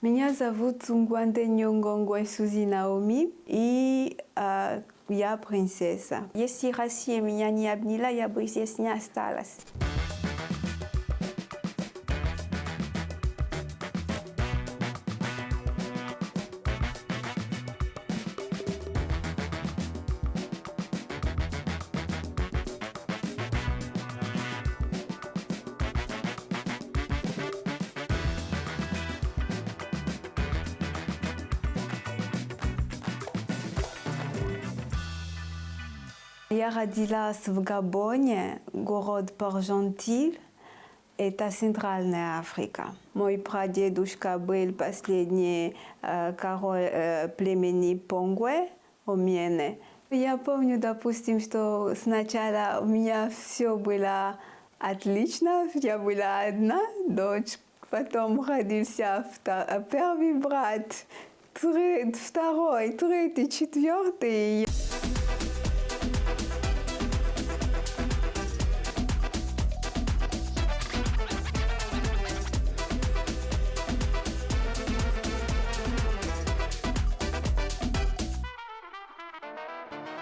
Меня зовут Сунгуанте Ньонгонгой Сузи Наоми, и я принцесса. Если Россия меня не обняла, я бы здесь не осталась. Я родилась в Габоне, город Пort-Gentil, это Центральная Африка. Мой прадедушка был последний король племени Понгве, Омьене. Я помню, допустим, что сначала у меня все было отлично, я была одна дочь, потом родился первый брат, второй, третий, четвертый.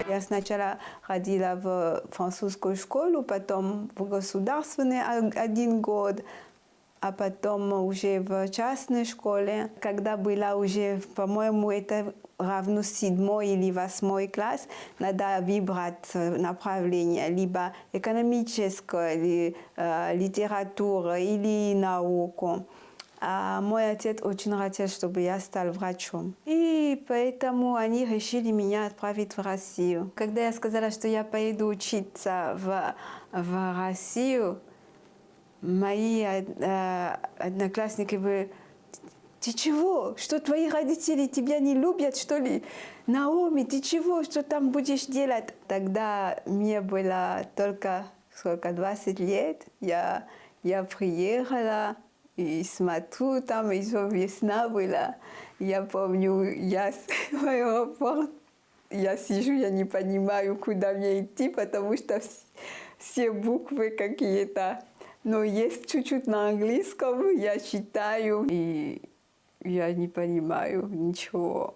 Я сначала ходила в французскую школу, потом в государственный 1 год, а потом уже в частной школе. Когда была уже, по-моему, это равно 7 или 8 класс, надо выбрать направление, либо экономическую, литературу или науку. А мой отец очень хотел, чтобы я стала врачом. И поэтому они решили меня отправить в Россию. Когда я сказала, что я поеду учиться в Россию, мои одноклассники были: «Ты чего? Что твои родители тебя не любят, что ли? Наоми, ты чего? Что там будешь делать?» Тогда мне было только 20 лет. Я приехала. И смотрю, там еще весна была. Я помню, я в аэропорт, я сижу, я не понимаю, куда мне идти, потому что все буквы какие-то. Но есть чуть-чуть на английском, я читаю, и я не понимаю ничего.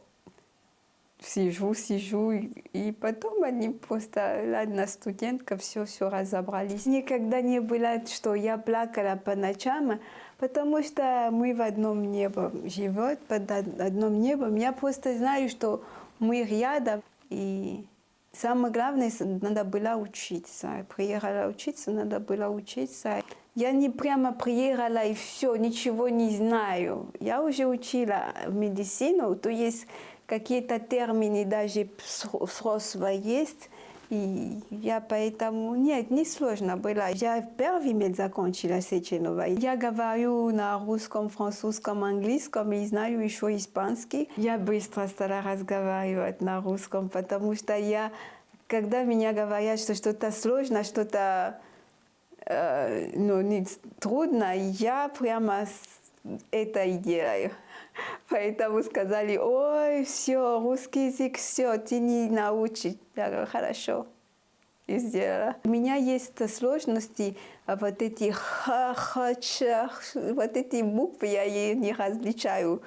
Сижу, и потом они просто, ладно, студентка, все разобрались. Никогда не было, что я плакала по ночам, потому что мы в одном небе живем, под одном небом. Я просто знаю, что мы рядом, и самое главное, надо было учиться. Приехала учиться, надо было учиться. Я не прямо приехала и все, ничего не знаю. Я уже учила медицину, то есть какие-то термины даже взрослые есть. И я поэтому... Нет, не сложно было. Я первый мед закончила Сеченова. Я говорю на русском, французском, английском и знаю еще испанский. Я быстро стала разговаривать на русском, потому что когда меня говорят, что что-то сложно, что-то не трудно, я прямо это и делаю. Поэтому сказали: «Ой, все, русский язык, все, ты не научишь». Я говорю: «Хорошо». И сделала. У меня есть сложности, вот эти вот эти буквы, я их не различаю.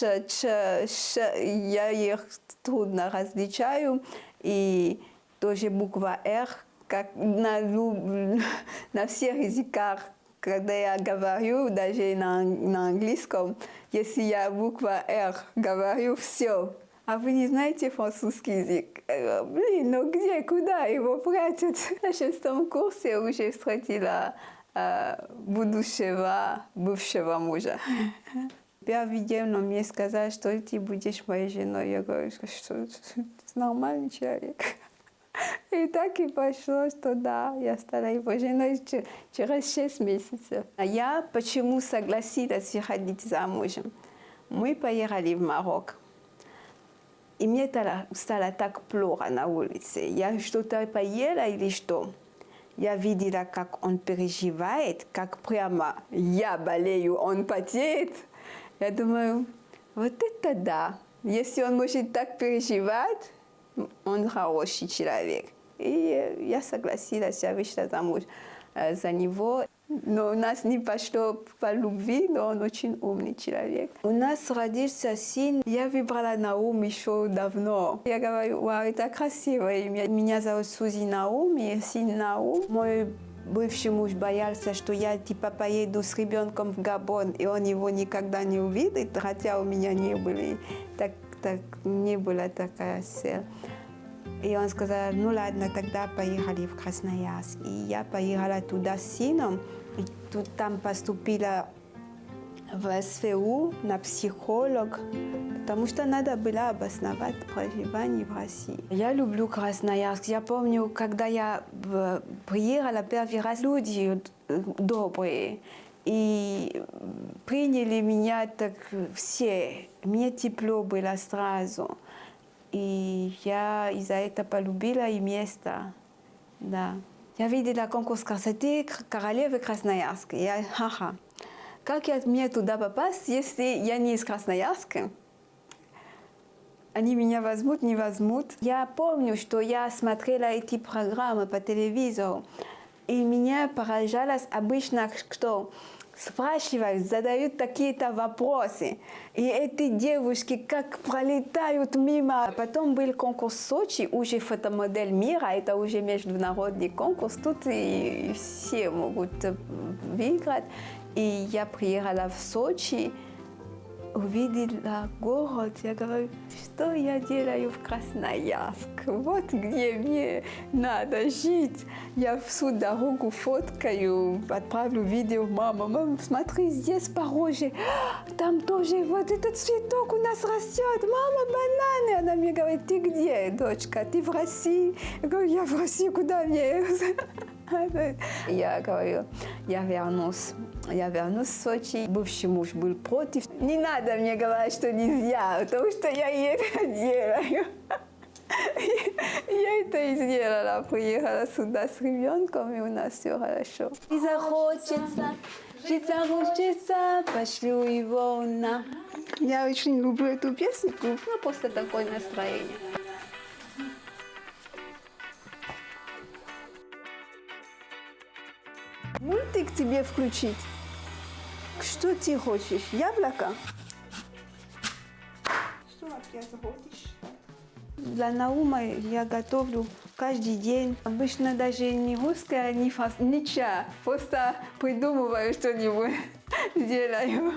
Я их трудно различаю. И тоже буква «Р», как на всех языках. Когда я говорю, даже на английском, если я буква «Р» говорю, все. А вы не знаете французский язык? Блин, ну где, куда его прятать? На 6 курсе уже встретила бывшего мужа. Первый день он мне сказал, что ты будешь моей женой. Я говорю, что нормальный человек. И так и пошло, что да, я стала его женой через 6 месяцев. А я почему согласилась выходить замужем? Мы поехали в Марокко. И мне стало так плохо на улице. Я что-то поела или что? Я видела, как он переживает, как прямо я болею, он потеет. Я думаю, вот это да. Если он может так переживать, он хороший человек. И я согласилась, я вышла замуж за него. Но у нас не пошло по любви, но он очень умный человек. У нас родился сын, я выбрала Наум еще давно. Я говорю, вау, это красивое имя. Меня зовут Сузи Наум, и сын Наум. Мой бывший муж боялся, что я типа поеду с ребенком в Габон, и он его никогда не увидит, хотя у меня не была такая цель. И он сказал, ну ладно, тогда поехали в Красноярск. И я поехала туда с сыном, и там поступила в СФУ на психолог, потому что надо было обосновать проживание в России. Я люблю Красноярск. Я помню, когда я приехала первый раз, люди добрые. И приняли меня так все. Мне тепло было сразу. И я из-за этого полюбила и место. Да. Я видела конкурс красоты королевы Красноярска. Я, как мне туда попасть, если я не из Красноярска? Они меня возьмут, не возьмут. Я помню, что я смотрела эти программы по телевизору, и меня поражало обычно, что спрашивают, задают такие-то вопросы. И эти девушки как пролетают мимо. А потом был конкурс в Сочи, уже фотомодель мира, это уже международный конкурс. Тут и все могут выиграть. И я приехала в Сочи, увидела город, я говорю, что я делаю в Красноярск? Вот где мне надо жить. Я всю дорогу фоткаю, отправлю видео, мама, смотри, здесь похоже, там тоже вот этот цветок у нас растет, мама, бананы. Она мне говорит, ты где, дочка, ты в России? Я говорю, я в России, куда мне? Я говорю, я вернусь в Сочи. Бывший муж был против. Не надо мне говорить, что нельзя, потому что я это делаю. Я это и сделала. Приехала сюда с ребенком, и у нас все хорошо. И захочется, пошлю его на... Я очень люблю эту песню, просто такое настроение. Мультик тебе включить? Что ты хочешь? Яблоко? Что опять хочешь? Для Наума я готовлю каждый день. Обычно даже не русское, ничего. Просто придумываю что-нибудь, делаю.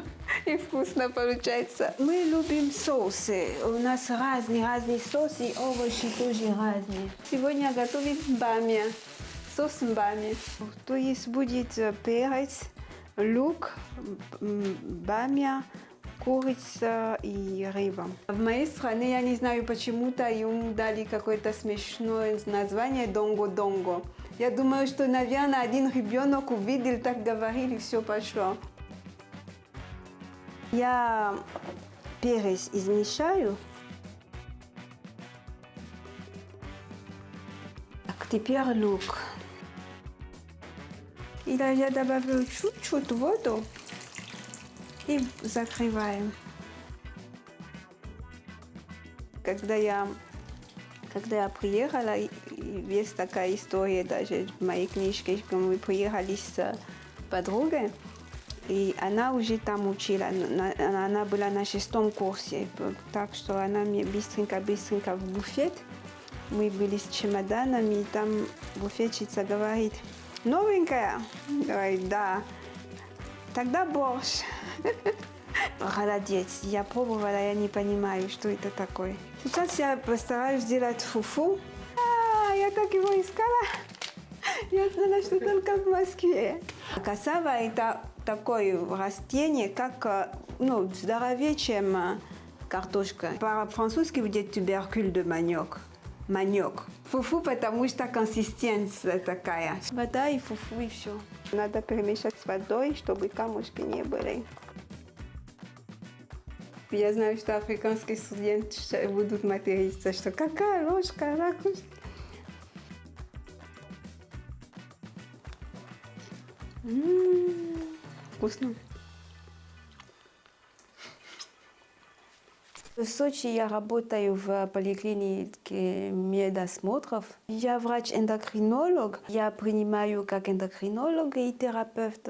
И вкусно получается. Мы любим соусы. У нас разные соусы, овощи тоже разные. Сегодня готовим бамия. Соус бамия. То есть будет перец, лук, бамия, курица и рыба. В моей стране, я не знаю, почему-то им дали какое-то смешное название «донго-донго». Я думаю, что, наверное, один ребенок увидел, так говорили, все пошло. Я перец измешаю. Так, теперь лук. И я добавлю чуть-чуть воду и закрываем. Когда я приехала, есть такая история даже в моей книжке, что мы приехали с подругой, и она уже там учила, она была на 6-м курсе, так что она мне быстренько в буфет. Мы были с чемоданами, и там буфетчица говорит, новенькая? Говорит, да. Тогда борщ. Холодец. Я пробовала, я не понимаю, что это такое. Сейчас я постараюсь сделать фуфу. Я как его искала. Я знала, что только в Москве. Кассава – это такое растение, как, здоровее, чем картошка. По-французски будет туберкуль de manioc. Маньок. Фуфу, потому что консистенция такая. Вода и фуфу, и все. Надо перемешать с водой, чтобы камушки не были. Я знаю, что африканские студенты будут материться, что какая ложка, ракушка. Вкусно. В Сочи я работаю в поликлинике медосмотров. Я врач-эндокринолог. Я принимаю как эндокринолог и терапевт.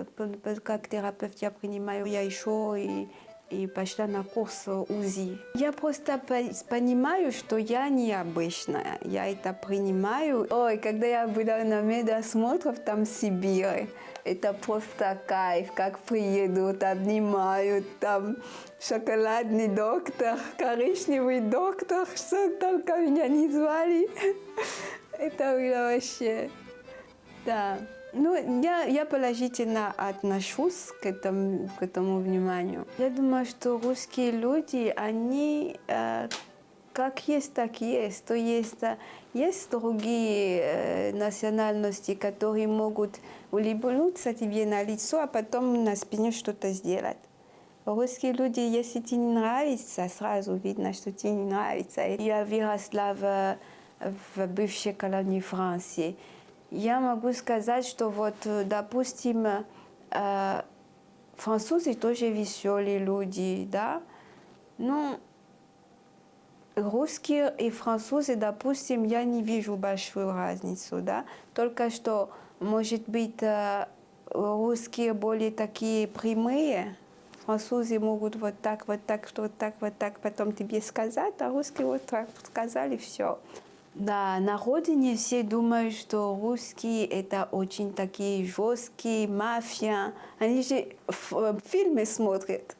Как терапевт я принимаю. Я еще и пошла на курс УЗИ. Я просто понимаю, что я необычная. Я это принимаю. Ой, когда я была на медосмотрах там в Сибири, это просто кайф, как приедут, обнимают, там шоколадный доктор, коричневый доктор, что только меня не звали. Это было вообще, да. Ну, я положительно отношусь к этому вниманию. Я думаю, что русские люди, они как есть, так есть. То есть есть другие национальности, которые могут улыбнуться тебе на лицо, а потом на спине что-то сделать. Русские люди, если тебе не нравится, сразу видно, что тебе не нравится. Я выросла в бывшей колонии Франции. Я могу сказать, что вот, допустим, французы тоже веселые люди, да? Но русские и французы, допустим, я не вижу большую разницу, да? Только что, может быть, русские более такие прямые, французы могут вот так, потом тебе сказать, а русские вот так сказали, все. Да, на родине все думают, что русские это очень такие жесткие, мафия. Они же в фильме смотрят.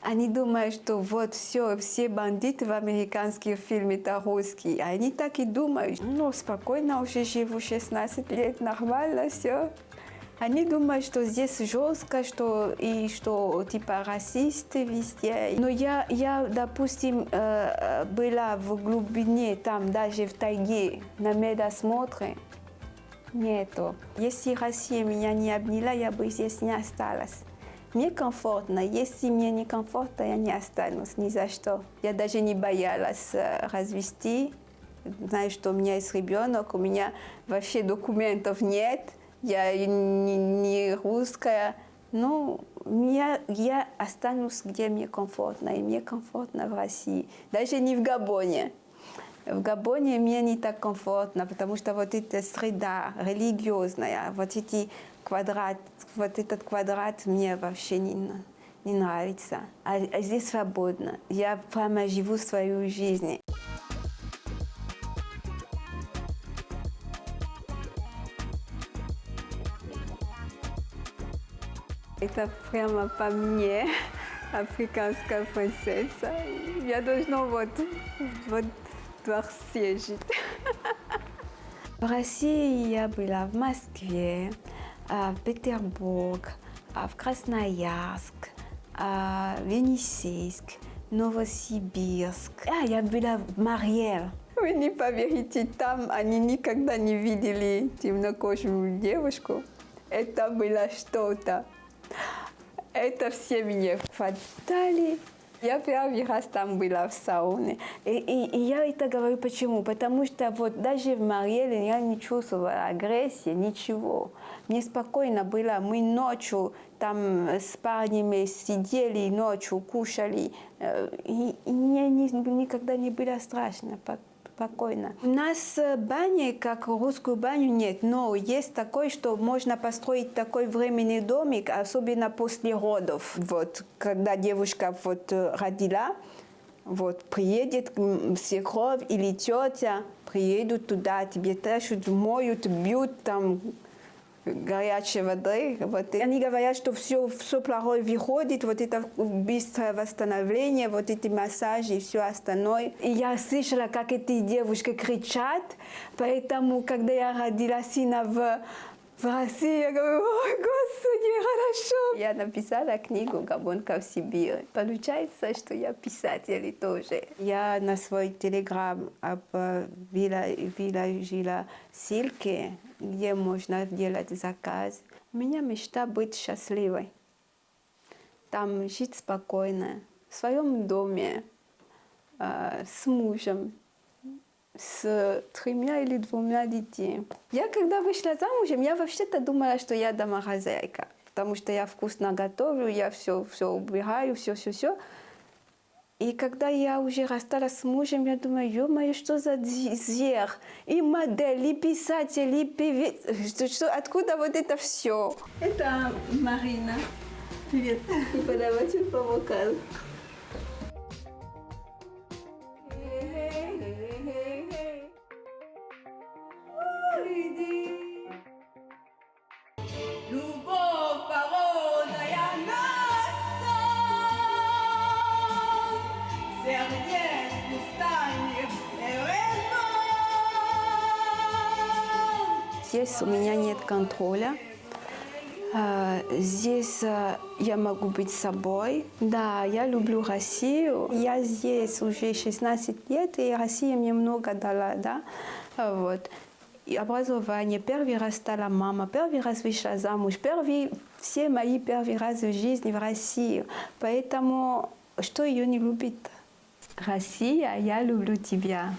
Они думают, что вот все бандиты в американских фильмах это русские. Они так и думают. Ну, спокойно уже живу 16 лет, нормально все. Они думают, что здесь жестко, что типа расисты везде. Но я допустим, была в глубине, там даже в тайге, на медосмотре. Нету. Если Россия меня не обняла, я бы здесь не осталась. Мне комфортно. Если мне некомфортно, я не останусь ни за что. Я даже не боялась развести. Знаю, что у меня есть ребенок, у меня вообще документов нет. Я не русская, но я останусь, где мне комфортно, и мне комфортно в России. Даже не в Габоне. В Габоне мне не так комфортно, потому что вот эта среда религиозная, вот этот квадрат мне вообще не нравится. А здесь свободно. Я прямо живу свою жизнь. Это прямо по мне, африканская принцесса. Я должна вот дворце жить. В России я была в Москве, в Петербург, в Красноярск, в Енисейск, Новосибирск. Я была в Марьель. Вы не поверите, там они никогда не видели темнокожую девушку. Это было что-то. Это все меня хватали. Я первый раз там была в сауне. И я это говорю почему? Потому что вот даже в Марьеле я не чувствовала агрессии, ничего. Мне спокойно было. Мы ночью там с парнями сидели, ночью кушали. И мне никогда не было страшно. Спокойно. У нас бани, как русскую баню, нет, но есть такое, что можно построить такой временный домик, особенно после родов. Вот, когда девушка вот родила, вот, приедет свекровь или тетя, приедут туда, тебе тащат, моют, бьют там горячей воды. Вот. Они говорят, что все плохое выходит, вот это быстрое восстановление, вот эти массажи и все остальное. И я слышала, как эти девушки кричат, поэтому, когда я родила сына в России, я говорю, ой, Господи, хорошо. Я написала книгу «Габонка в Сибири». Получается, что я писатель тоже. Я на свой телеграм выложила ссылки, где можно делать заказ. У меня мечта быть счастливой. Там жить спокойно, в своем доме, с мужем, с 3 или 2 детьми. Я когда вышла замужем, я вообще-то думала, что я домохозяйка, потому что я вкусно готовлю, я все убираю, все. И когда я уже рассталась с мужем, я думаю, ё-моё, что за зверь? И модель, и писатель, и певец. Откуда вот это все? Это Марина. Привет. Преподаватель по вокалу. Любовь породная нас, сердец пустынных Здесь у меня нет контроля. Здесь я могу быть собой. Да, я люблю Россию. Я здесь уже 16 лет, и Россия мне много дала, да. Вот. И образование. Первый раз стала мама, первый раз вышла замуж, все мои первый раз в жизни в России. Поэтому что ее не любит? Россия, я люблю тебя.